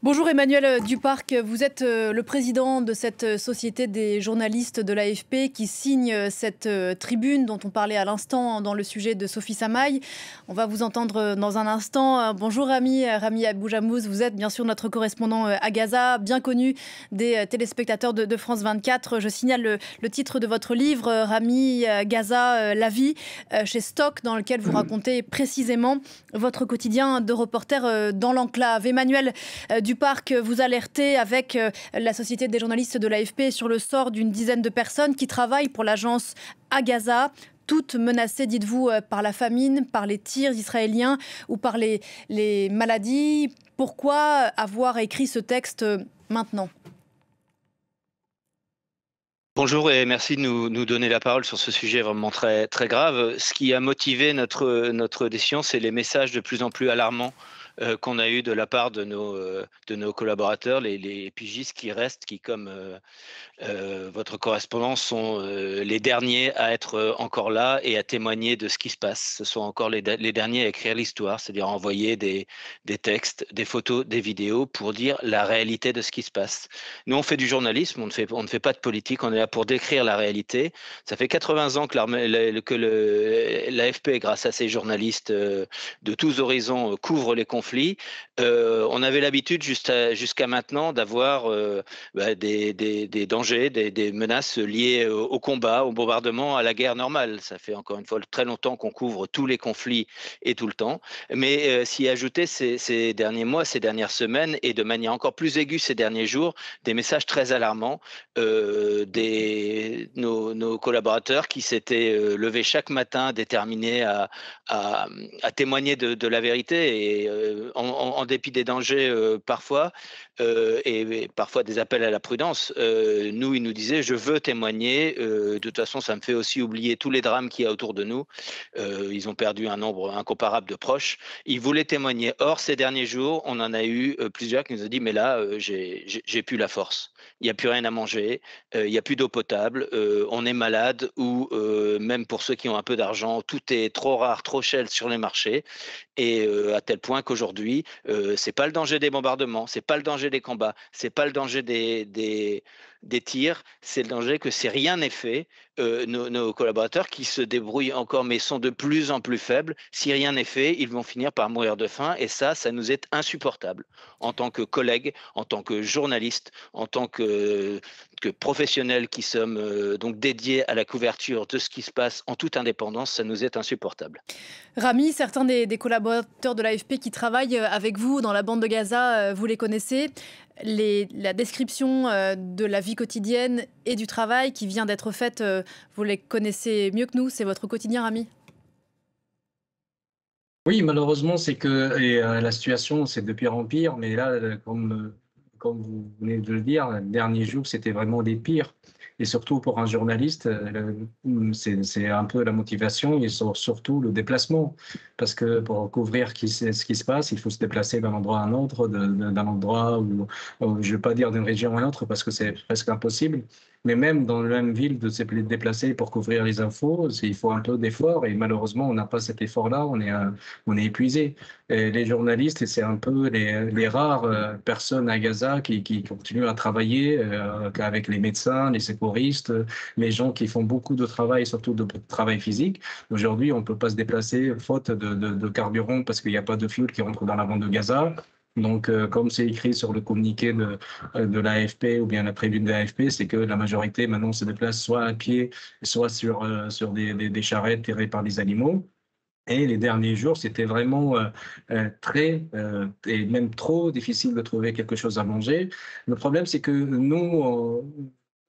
Bonjour Emmanuel Duparc, vous êtes le président de cette société des journalistes de l'AFP qui signe cette tribune dont on parlait à l'instant dans le sujet de Sophie Samaï. On va vous entendre dans un instant. Bonjour Rami Aboujamous, vous êtes bien sûr notre correspondant à Gaza, bien connu des téléspectateurs de France 24. Je signale le titre de votre livre, Rami, Gaza, la vie, chez Stock, dans lequel vous racontez précisément votre quotidien de reporter dans l'enclave. Emmanuel Duparc, vous alertez avec la Société des journalistes de l'AFP sur le sort d'une dizaine de personnes qui travaillent pour l'agence à Gaza, toutes menacées, dites-vous, par la famine, par les tirs israéliens ou par les maladies. Pourquoi avoir écrit ce texte maintenant ? Bonjour et merci de nous donner la parole sur ce sujet vraiment très, très grave. Ce qui a motivé notre décision, c'est les messages de plus en plus alarmants qu'on a eu de la part de nos collaborateurs, les pigistes qui restent, qui comme votre correspondant sont les derniers à être encore là et à témoigner de ce qui se passe. Ce sont encore les derniers à écrire l'histoire, c'est-à-dire envoyer des textes, des photos, des vidéos pour dire la réalité de ce qui se passe. Nous, on fait du journalisme, on ne fait pas de politique, on est là pour décrire la réalité. Ça fait 80 ans que l'AFP, grâce à ses journalistes de tous horizons, couvre les conflits. On avait l'habitude jusqu'à maintenant d'avoir des dangers, des menaces liées au combat, au bombardement, à la guerre normale. Ça fait encore une fois très longtemps qu'on couvre tous les conflits et tout le temps. Mais s'y ajouter ces derniers mois, ces dernières semaines et de manière encore plus aiguë ces derniers jours, des messages très alarmants nos collaborateurs qui s'étaient levés chaque matin déterminés à témoigner de la vérité et en dépit des dangers parfois et parfois des appels à la prudence. Ils nous disaient je veux témoigner, de toute façon ça me fait aussi oublier tous les drames qu'il y a autour de nous. Ils ont perdu un nombre incomparable de proches. Ils voulaient témoigner. Or ces derniers jours on en a eu plusieurs qui nous ont dit mais là j'ai plus la force, il n'y a plus rien à manger, il n'y a plus d'eau potable, on est malade ou même pour ceux qui ont un peu d'argent, tout est trop rare, trop cher sur les marchés et à tel point qu'aujourd'hui, c'est pas le danger des bombardements, c'est pas le danger des combats, c'est pas le danger des tirs, c'est le danger que si rien n'est fait, nos collaborateurs qui se débrouillent encore mais sont de plus en plus faibles, si rien n'est fait, ils vont finir par mourir de faim et ça nous est insupportable en tant que collègues, en tant que journalistes, en tant que professionnels qui sommes donc dédiés à la couverture de ce qui se passe en toute indépendance, ça nous est insupportable. Rami, certains des collaborateurs de l'AFP qui travaillent avec vous dans la bande de Gaza, vous les connaissez. La description de la vie quotidienne et du travail qui vient d'être faite, vous les connaissez mieux que nous. C'est votre quotidien, Rami ? Oui, malheureusement, c'est que la situation, c'est de pire en pire. Mais là, comme vous venez de le dire, les derniers jours, c'était vraiment les pires. Et surtout pour un journaliste, c'est un peu la motivation et surtout le déplacement. Parce que pour couvrir ce qui se passe, il faut se déplacer d'un endroit à un autre, d'un endroit où, je ne veux pas dire d'une région à une autre parce que c'est presque impossible. Mais même dans la même ville, de se déplacer pour couvrir les infos, il faut un peu d'effort. Et malheureusement, on n'a pas cet effort-là, on est épuisé. Et les journalistes, c'est un peu les rares personnes à Gaza qui continuent à travailler avec les médecins, les secouristes, les gens qui font beaucoup de travail, surtout de travail physique. Aujourd'hui, on ne peut pas se déplacer faute de carburant parce qu'il n'y a pas de fuel qui rentre dans la bande de Gaza. Donc, comme c'est écrit sur le communiqué de l'AFP ou bien la tribune de l'AFP, c'est que la majorité maintenant se déplace soit à pied, soit sur des charrettes tirées par des animaux. Et les derniers jours, c'était vraiment très et même trop difficile de trouver quelque chose à manger. Le problème, c'est que nous,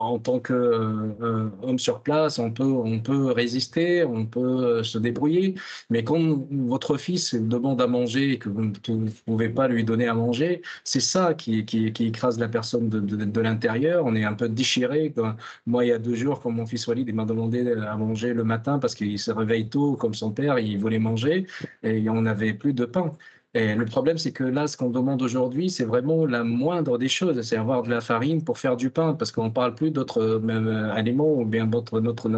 en tant qu'homme sur place, on peut résister, on peut se débrouiller. Mais quand votre fils demande à manger et que vous ne pouvez pas lui donner à manger, c'est ça qui écrase la personne de l'intérieur. On est un peu déchiré. Moi, il y a 2 jours, quand mon fils Walid il m'a demandé à manger le matin parce qu'il se réveille tôt, comme son père, il voulait manger et on n'avait plus de pain. Et le problème, c'est que là, ce qu'on demande aujourd'hui, c'est vraiment la moindre des choses, c'est avoir de la farine pour faire du pain, parce qu'on ne parle plus d'autres aliments ou bien notre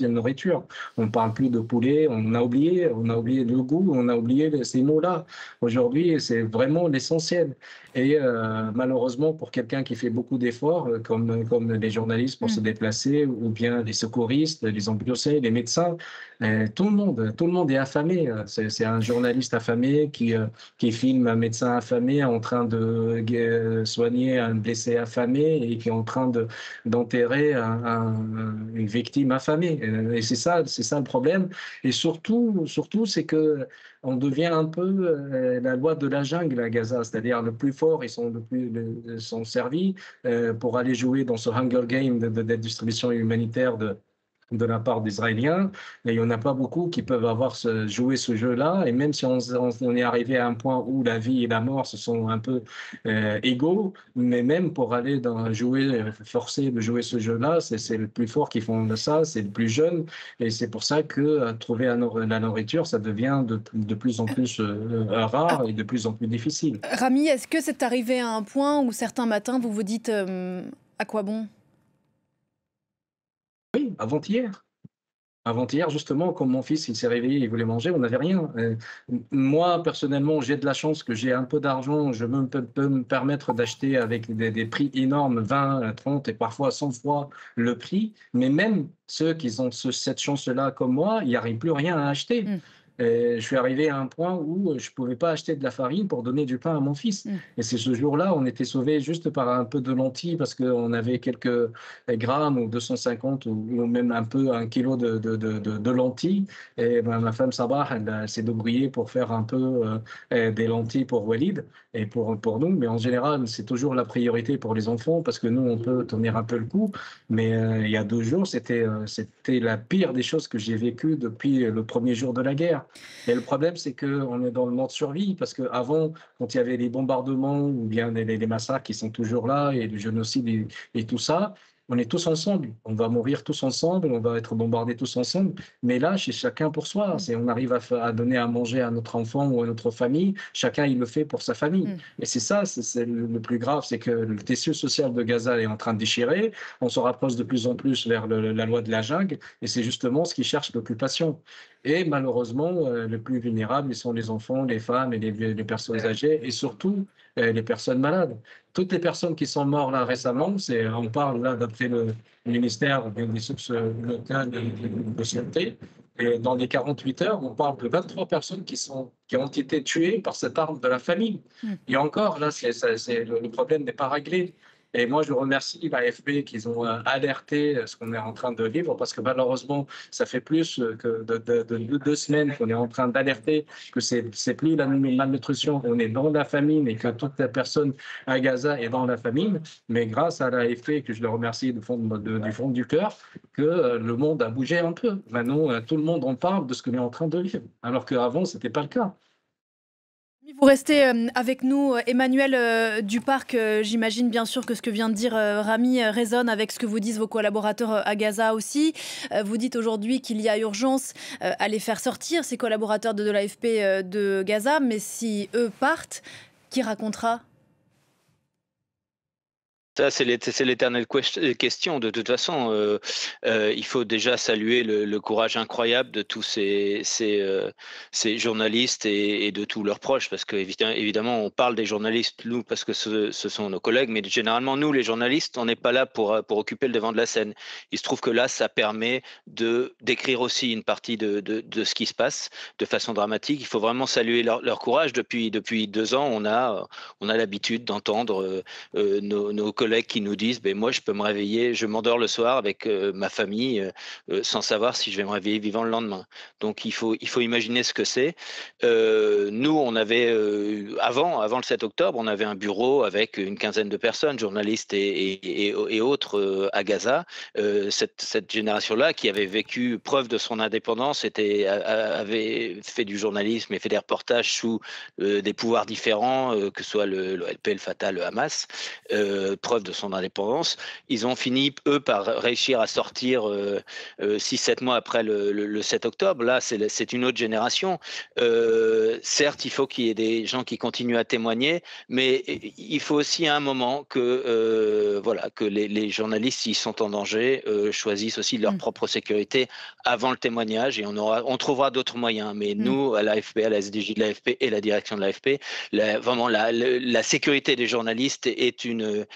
nourriture. On ne parle plus de poulet, on a oublié le goût, on a oublié ces mots-là. Aujourd'hui, c'est vraiment l'essentiel. Et malheureusement, pour quelqu'un qui fait beaucoup d'efforts, comme les journalistes pour se Mm. déplacer, ou bien les secouristes, les ambulanciers, les médecins, tout le monde est affamé. C'est un journaliste affamé qui filme un médecin affamé en train de soigner un blessé affamé et qui est en train d'enterrer une victime affamée. Et c'est ça le problème. Et surtout, c'est que on devient un peu la loi de la jungle à Gaza, c'est-à-dire le plus fort, sont servis pour aller jouer dans ce Hunger Game de distribution humanitaire de la part d'Israéliens. Et il n'y en a pas beaucoup qui peuvent jouer ce jeu-là. Et même si on est arrivé à un point où la vie et la mort se sont un peu égaux, mais même pour aller forcer de jouer ce jeu-là, c'est le plus fort qui font ça, c'est le plus jeune. Et c'est pour ça que trouver la nourriture, ça devient de plus en plus rare et de plus en plus difficile. Rami, est-ce que c'est arrivé à un point où certains matins, vous vous dites à quoi bon? Oui, avant-hier. Avant-hier, justement, quand mon fils il s'est réveillé, il voulait manger, on n'avait rien. Moi, personnellement, j'ai de la chance que j'ai un peu d'argent, peux me permettre d'acheter avec des prix énormes, 20, 30 et parfois 100 fois le prix. Mais même ceux qui ont cette chance-là comme moi, il n'y arrive plus rien à acheter. Mm. Je suis arrivé à un point où je ne pouvais pas acheter de la farine pour donner du pain à mon fils. Mm. Et c'est ce jour-là, on était sauvé juste par un peu de lentilles parce qu'on avait quelques grammes ou 250 ou même un kilo de lentilles. Et ben, ma femme Sabah, elle s'est débrouillée pour faire un peu des lentilles pour Walid et pour nous. Mais en général, c'est toujours la priorité pour les enfants parce que nous, on peut tenir un peu le coup. Mais il y a 2 jours, c'était la pire des choses que j'ai vécues depuis le premier jour de la guerre. Et le problème, c'est qu'on est dans le mode survie parce qu'avant, quand il y avait les bombardements ou bien les massacres qui sont toujours là et le génocide et tout ça, on est tous ensemble. On va mourir tous ensemble, on va être bombardés tous ensemble. Mais là, c'est chacun pour soi. On arrive à donner à manger à notre enfant ou à notre famille. Chacun, il le fait pour sa famille. Mm. Et c'est ça, c'est le plus grave, c'est que le tissu social de Gaza est en train de déchirer. On se rapproche de plus en plus vers la loi de la jungle. Et c'est justement ce qui cherche l'occupation. Et malheureusement, les plus vulnérables, ils sont les enfants, les femmes et les personnes âgées et surtout les personnes malades. Toutes les personnes qui sont mortes là récemment, on parle là d'après le ministère des sources locales de santé, et dans les 48 heures, on parle de 23 personnes qui ont été tuées par cette arme de la famille. Mm. Et encore, là, le problème n'est pas réglé. Et moi, je remercie l'AFP qu'ils ont alerté ce qu'on est en train de vivre parce que malheureusement, ça fait plus que de 2 semaines qu'on est en train d'alerter que c'est plus la malnutrition, on est dans la famine et que toute la personne à Gaza est dans la famine. Mais grâce à l'AFP, que je le remercie du fond du cœur, que le monde a bougé un peu. Maintenant, tout le monde en parle de ce qu'on est en train de vivre, alors qu'avant, ce n'était pas le cas. Vous restez avec nous, Emmanuel Duparc. J'imagine bien sûr que ce que vient de dire Rami résonne avec ce que vous disent vos collaborateurs à Gaza aussi. Vous dites aujourd'hui qu'il y a urgence à les faire sortir, ces collaborateurs de l'AFP de Gaza, mais si eux partent, qui racontera ? Ça, c'est l'éternelle question. De toute façon, il faut déjà saluer le courage incroyable de tous ces journalistes et de tous leurs proches, parce que évidemment, on parle des journalistes, nous, parce que ce sont nos collègues, mais généralement, nous, les journalistes, on n'est pas là pour occuper le devant de la scène. Il se trouve que là, ça permet d'écrire aussi une partie de ce qui se passe de façon dramatique. Il faut vraiment saluer leur courage. Depuis 2 ans, on a l'habitude d'entendre nos collègues qui nous disent moi je peux me réveiller, je m'endors le soir avec ma famille sans savoir si je vais me réveiller vivant le lendemain. Donc il faut imaginer ce que c'est. Nous on avait avant le 7 octobre, on avait un bureau avec une quinzaine de personnes, journalistes et autres à Gaza. Cette génération-là qui avait vécu preuve de son indépendance avait fait du journalisme et fait des reportages sous des pouvoirs différents, que ce soit le LP, le Fatah, le Hamas, preuve de son indépendance. Ils ont fini, eux, par réussir à sortir 6-7 mois après le 7 octobre. Là, c'est une autre génération. Certes, il faut qu'il y ait des gens qui continuent à témoigner, mais il faut aussi à un moment que, voilà, que les journalistes, s'ils sont en danger, choisissent aussi leur propre sécurité avant le témoignage, et on trouvera d'autres moyens. Mais nous, à l'AFP, à la SDJ de l'AFP et la direction de l'AFP, vraiment la sécurité des journalistes est une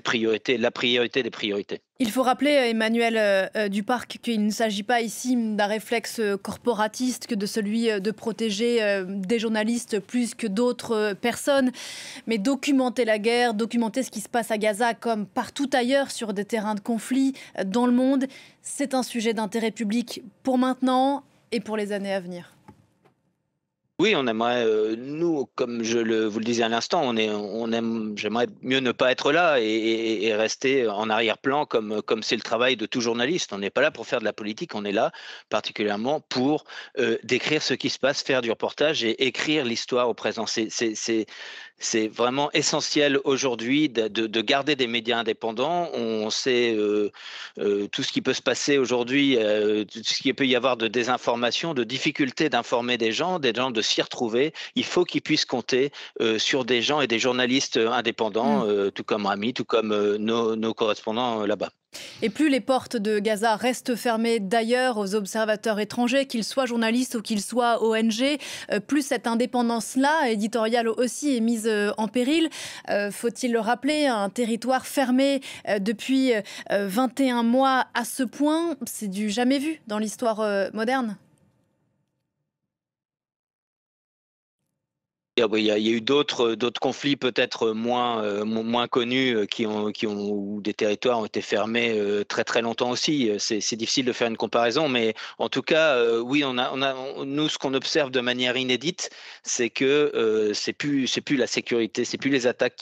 priorité, la priorité des priorités. Il faut rappeler, Emmanuel Duparc, qu'il ne s'agit pas ici d'un réflexe corporatiste que de celui de protéger des journalistes plus que d'autres personnes, mais documenter la guerre, documenter ce qui se passe à Gaza comme partout ailleurs sur des terrains de conflit dans le monde, c'est un sujet d'intérêt public pour maintenant et pour les années à venir. Oui, on aimerait, nous, comme vous le disais à l'instant, j'aimerais mieux ne pas être là et rester en arrière-plan comme c'est le travail de tout journaliste. On n'est pas là pour faire de la politique, on est là particulièrement pour décrire ce qui se passe, faire du reportage et écrire l'histoire au présent. C'est vraiment essentiel aujourd'hui de garder des médias indépendants. On sait tout ce qui peut se passer aujourd'hui, tout ce qu'il peut y avoir de désinformation, de difficultés d'informer des gens de s'y retrouver. Il faut qu'ils puissent compter sur des gens et des journalistes indépendants, tout comme Rami, tout comme nos correspondants là-bas. Et plus les portes de Gaza restent fermées d'ailleurs aux observateurs étrangers, qu'ils soient journalistes ou qu'ils soient ONG, plus cette indépendance-là, éditoriale aussi, est mise en péril. Faut-il le rappeler, un territoire fermé depuis 21 mois à ce point, c'est du jamais vu dans l'histoire moderne. Il y a eu d'autres conflits peut-être moins connus où des territoires ont été fermés très très longtemps aussi. C'est difficile de faire une comparaison, mais en tout cas, oui, nous, ce qu'on observe de manière inédite, c'est que c'est plus la sécurité, c'est plus les attaques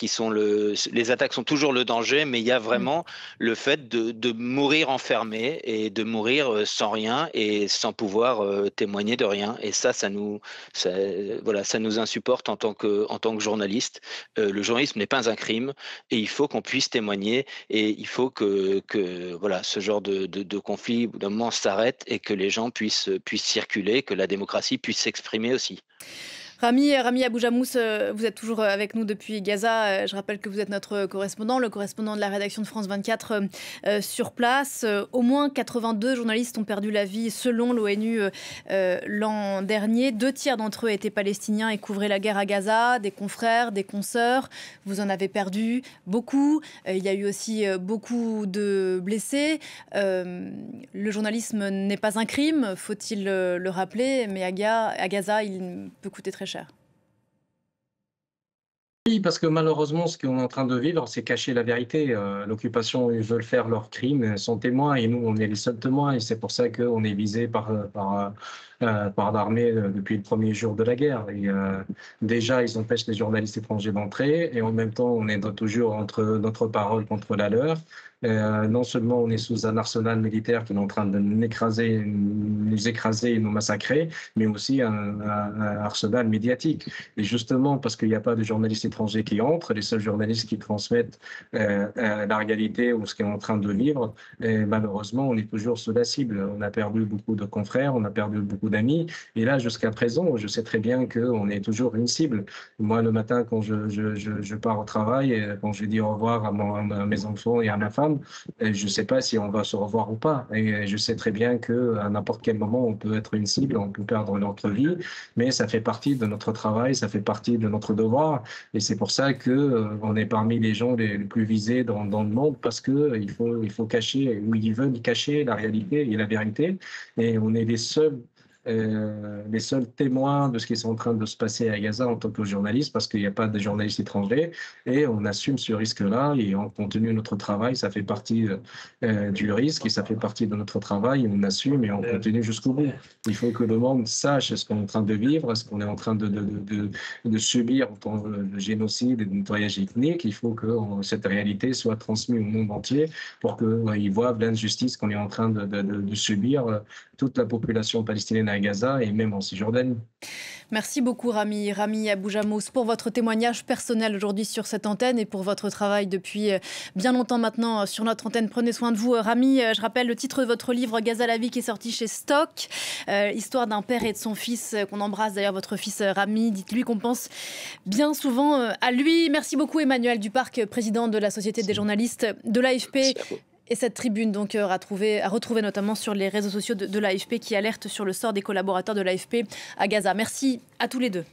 les attaques sont toujours le danger, mais il y a vraiment le fait de mourir enfermé et de mourir sans rien et sans pouvoir témoigner de rien. Et ça nous insupporte en tant que journaliste. Le journalisme n'est pas un crime et il faut qu'on puisse témoigner et il faut que voilà, ce genre de conflit, au bout d'un moment, s'arrête et que les gens puissent circuler, que la démocratie puisse s'exprimer aussi. Rami Abou-Jamous, vous êtes toujours avec nous depuis Gaza. Je rappelle que vous êtes notre correspondant, le correspondant de la rédaction de France 24 sur place. Au moins 82 journalistes ont perdu la vie selon l'ONU l'an dernier. 2 tiers d'entre eux étaient palestiniens et couvraient la guerre à Gaza, des confrères, des consoeurs. Vous en avez perdu beaucoup. Il y a eu aussi beaucoup de blessés. Le journalisme n'est pas un crime, faut-il le rappeler, mais à Gaza, il peut coûter très cher. Oui, parce que malheureusement, ce qu'on est en train de vivre, c'est cacher la vérité. L'occupation, ils veulent faire leurs crimes sans témoins, et nous, on est les seuls témoins, et c'est pour ça qu'on est visé par l'armée depuis le premier jour de la guerre. Et, déjà, ils empêchent les journalistes étrangers d'entrer, et en même temps, on est toujours entre notre parole contre la leur. Non seulement on est sous un arsenal militaire qui est en train de nous écraser et nous massacrer, mais aussi un arsenal médiatique. Et justement, parce qu'il n'y a pas de journalistes étrangers qui entrent, les seuls journalistes qui transmettent la réalité ou ce qu'on est en train de vivre, et malheureusement, on est toujours sous la cible. On a perdu beaucoup de confrères, on a perdu beaucoup d'amis. Et là, jusqu'à présent, je sais très bien qu'on est toujours une cible. Moi, le matin, quand je pars au travail, et quand je dis au revoir à mes enfants et à ma femme, je ne sais pas si on va se revoir ou pas. Et je sais très bien qu'à n'importe quel moment, on peut être une cible, on peut perdre notre vie, mais ça fait partie de notre travail, ça fait partie de notre devoir. Et c'est pour ça qu'on est parmi les gens les plus visés dans le monde, parce qu'il faut cacher, ou ils veulent cacher la réalité et la vérité. Et on est les seuls témoins de ce qui est en train de se passer à Gaza en tant que journaliste, parce qu'il n'y a pas de journalistes étrangers, et on assume ce risque-là, et on continue notre travail, ça fait partie du risque, et ça fait partie de notre travail, et on assume et on continue jusqu'au bout. Il faut que le monde sache ce qu'on est en train de vivre, ce qu'on est en train de subir en tant que génocide et de nettoyage ethnique. Il faut que cette réalité soit transmise au monde entier pour qu'ils voient l'injustice qu'on est en train de subir, toute la population palestinienne à Gaza et même en Cisjordanie. Merci beaucoup Rami Aboujamous pour votre témoignage personnel aujourd'hui sur cette antenne et pour votre travail depuis bien longtemps maintenant sur notre antenne. Prenez soin de vous. Rami, je rappelle le titre de votre livre Gaza la vie qui est sorti chez Stock, histoire d'un père et de son fils qu'on embrasse d'ailleurs, votre fils Rami. Dites-lui qu'on pense bien souvent à lui. Merci beaucoup Emmanuel Duparc, président de la Société des journalistes de l'AFP. Et cette tribune donc à retrouver notamment sur les réseaux sociaux de l'AFP qui alerte sur le sort des collaborateurs de l'AFP à Gaza. Merci à tous les deux.